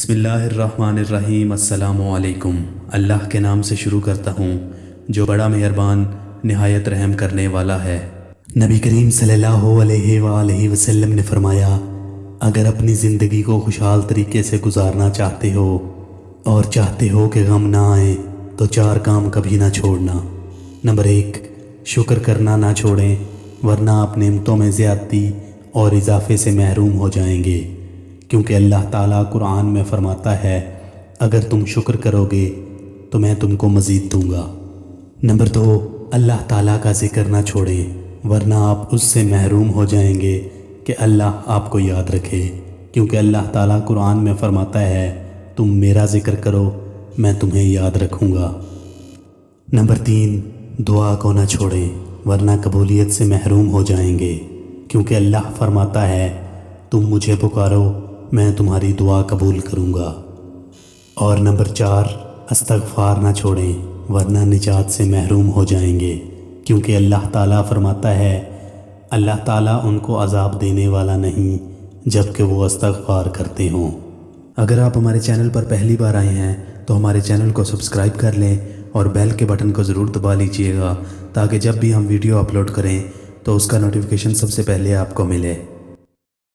بسم اللہ الرحمن الرحیم۔ السلام علیکم۔ اللہ کے نام سے شروع کرتا ہوں جو بڑا مہربان نہایت رحم کرنے والا ہے۔ نبی کریم صلی اللہ علیہ وآلہ وسلم نے فرمایا، اگر اپنی زندگی کو خوشحال طریقے سے گزارنا چاہتے ہو اور چاہتے ہو کہ غم نہ آئے تو 4 کام کبھی نہ چھوڑنا۔ نمبر 1، شکر کرنا نہ چھوڑیں، ورنہ آپ نعمتوں میں زیادتی اور اضافے سے محروم ہو جائیں گے، کیونکہ اللہ تعالیٰ قرآن میں فرماتا ہے، اگر تم شکر کرو گے تو میں تم کو مزید دوں گا۔ نمبر 2، اللہ تعالیٰ کا ذکر نہ چھوڑیں، ورنہ آپ اس سے محروم ہو جائیں گے کہ اللہ آپ کو یاد رکھے، کیونکہ اللہ تعالیٰ قرآن میں فرماتا ہے، تم میرا ذکر کرو میں تمہیں یاد رکھوں گا۔ نمبر 3، دعا کو نہ چھوڑیں، ورنہ قبولیت سے محروم ہو جائیں گے، کیونکہ اللہ فرماتا ہے، تم مجھے پکارو میں تمہاری دعا قبول کروں گا۔ اور نمبر 4، استغفار نہ چھوڑیں، ورنہ نجات سے محروم ہو جائیں گے، کیونکہ اللہ تعالیٰ فرماتا ہے، اللہ تعالیٰ ان کو عذاب دینے والا نہیں جب کہ وہ استغفار کرتے ہوں۔ اگر آپ ہمارے چینل پر پہلی بار آئے ہیں تو ہمارے چینل کو سبسکرائب کر لیں اور بیل کے بٹن کو ضرور دبا لیجئے گا، تاکہ جب بھی ہم ویڈیو اپلوڈ کریں تو اس کا نوٹیفیکیشن سب سے پہلے آپ کو ملے۔